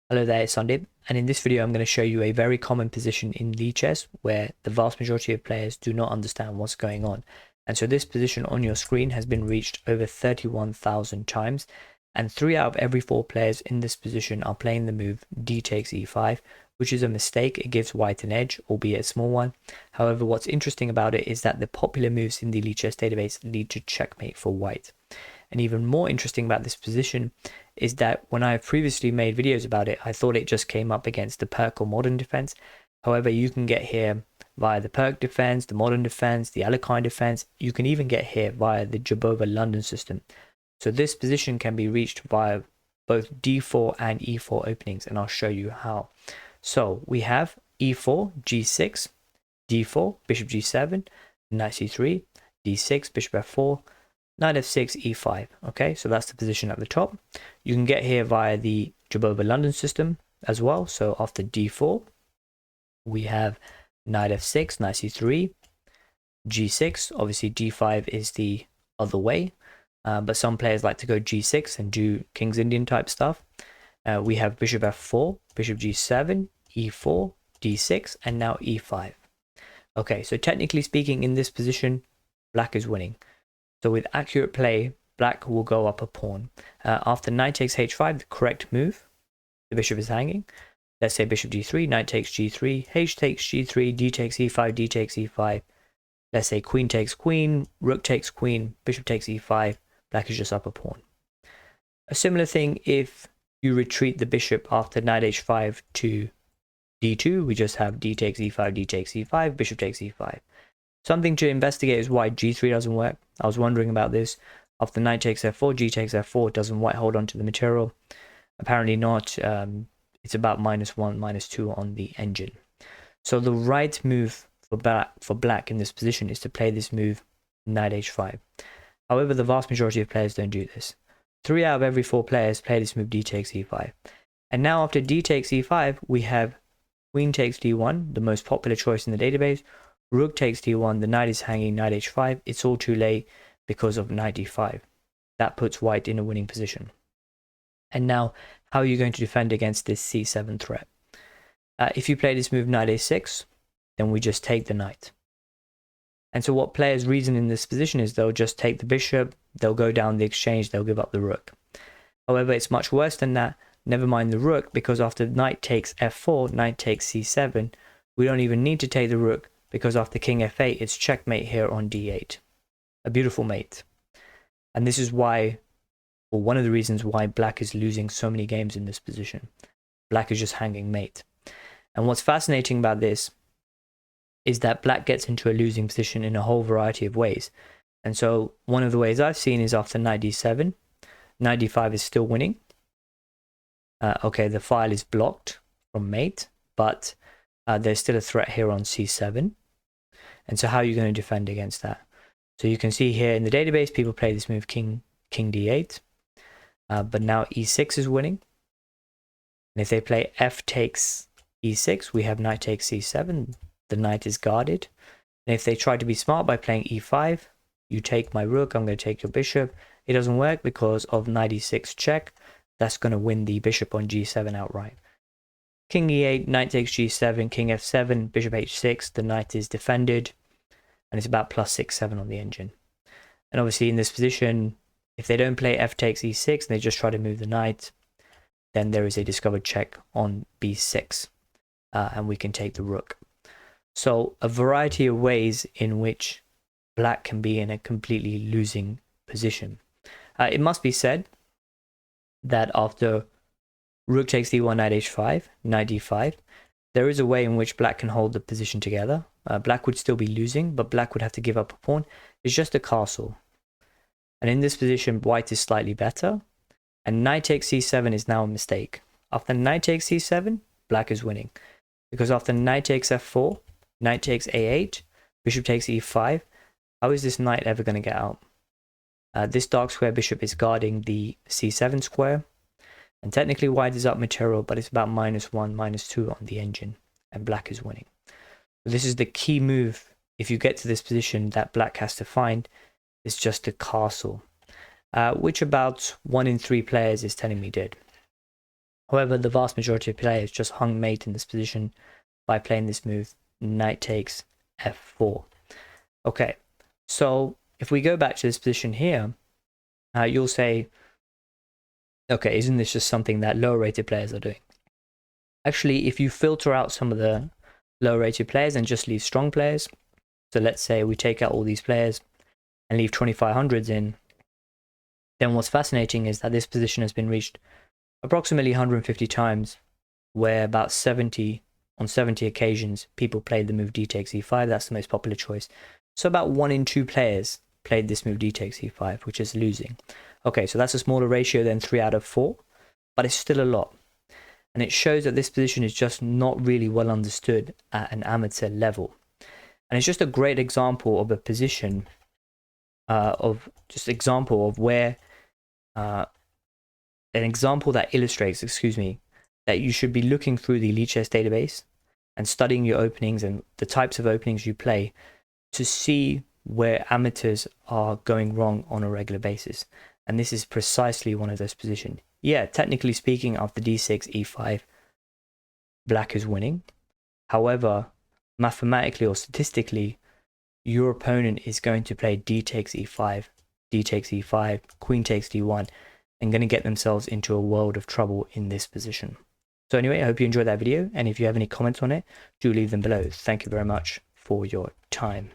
Hello there, it's Sandip, and in this video I'm going to show you a very common position in League chess where the vast majority of players do not understand what's going on. And so this position on your screen has been reached over 31,000 times, and 3 out of every 4 players in this position are playing the move d takes e5, which is a mistake. It gives white an edge, albeit a small one. However, what's interesting about it is that the popular moves in the League chess database lead to checkmate for white. And even more interesting about this position is that when I have previously made videos about it, I thought it just came up against the Perk or Modern defense. However, you can get here via the Perk defense, the Modern defense, the Alekhine defense. You can even get here via the Jabova London system. So this position can be reached via both d4 and e4 openings, and I'll show you how. So we have e4, g6, d4, bishop g7, knight c3, d6, bishop f4, knight f6, e5. Okay, so that's the position at the top. You can get here via the Jabova London system as well. So after d4, we have knight f6, knight c3, g6. Obviously, d5 is the other way, but some players like to go g6 and do King's Indian type stuff. We have bishop f4, bishop g7, e4, d6, and now e5. Okay, so technically speaking, in this position, black is winning. So with accurate play, black will go up a pawn. After knight takes h5, the correct move, the bishop is hanging. Let's say bishop d3, knight takes g3, h takes g3, d takes e5, d takes e5. Let's say queen takes queen, rook takes queen, bishop takes e5, black is just up a pawn. A similar thing if you retreat the bishop after knight h5 to d2, we just have d takes e5, d takes e5, bishop takes e5. Something to investigate is why g3 doesn't work. I was wondering about this. After knight takes f4, g takes f4, doesn't white hold on to the material? Apparently not. It's about -1, -2 on the engine. So the right move for black in this position is to play this move knight h5. However, the vast majority of players don't do this. 3 out of every 4 players play this move d takes e5. And now after d takes e5, we have queen takes d1, the most popular choice in the database. Rook takes d1, the knight is hanging, knight h5. It's all too late because of knight d5. That puts white in a winning position. And now, how are you going to defend against this c7 threat? If you play this move knight a6, then we just take the knight. And so what players reason in this position is they'll just take the bishop, they'll go down the exchange, they'll give up the rook. However, it's much worse than that. Never mind the rook, because after knight takes f4, knight takes c7, we don't even need to take the rook, because after king f8, it's checkmate here on d8. A beautiful mate. And this is why, or one of the reasons why black is losing so many games in this position. Black is just hanging mate. And what's fascinating about this is that black gets into a losing position in a whole variety of ways. And so one of the ways I've seen is after knight d7, knight d5 is still winning. Okay, the file is blocked from mate, but there's still a threat here on c7. And so how are you going to defend against that? So you can see here in the database, people play this move king d8, but now e6 is winning. And if they play f takes e6, we have knight takes c7. The knight is guarded. And if they try to be smart by playing e5, you take my rook, I'm going to take your bishop. It doesn't work because of knight e6 check. That's going to win the bishop on g7 outright. King e8, knight takes g7, king f7, bishop h6, the knight is defended, and it's about +6-7 on the engine. And obviously in this position, if they don't play f takes e6 and they just try to move the knight, then there is a discovered check on b6, and we can take the rook. So a variety of ways in which black can be in a completely losing position. It must be said that after rook takes d1, knight h5, knight d5, there is a way in which black can hold the position together. Black would still be losing, but black would have to give up a pawn. It's just a castle. And in this position, white is slightly better. And knight takes c7 is now a mistake. After knight takes c7, black is winning. Because after knight takes f4, knight takes a8, bishop takes e5, how is this knight ever going to get out? This dark square bishop is guarding the c7 square. And technically white is up material, but it's about -1, -2 on the engine, and black is winning. So this is the key move. If you get to this position that black has to find, is just a castle, which about 1 in 3 players is telling me did. However, the vast majority of players just hung mate in this position by playing this move, knight takes f4. Okay, so if we go back to this position here, you'll say, okay, isn't this just something that lower rated players are doing? Actually, if you filter out some of the lower rated players and just leave strong players, so let's say we take out all these players and leave 2500s in, then what's fascinating is that this position has been reached approximately 150 times, where about 70 occasions people played the move d takes e5. That's the most popular choice. So about 1 in 2 players played this move d takes e5, which is losing. Okay, so that's a smaller ratio than 3 out of 4, but it's still a lot. And it shows that this position is just not really well understood at an amateur level. And it's just a great example of a position where an example that illustrates, that you should be looking through the Lichess database and studying your openings and the types of openings you play to see where amateurs are going wrong on a regular basis. And this is precisely one of those positions. Yeah, technically speaking, after d6, e5, black is winning. However, mathematically or statistically, your opponent is going to play d takes e5, d takes e5, queen takes d1, and going to get themselves into a world of trouble in this position. So anyway, I hope you enjoyed that video, and if you have any comments on it, do leave them below. Thank you very much for your time.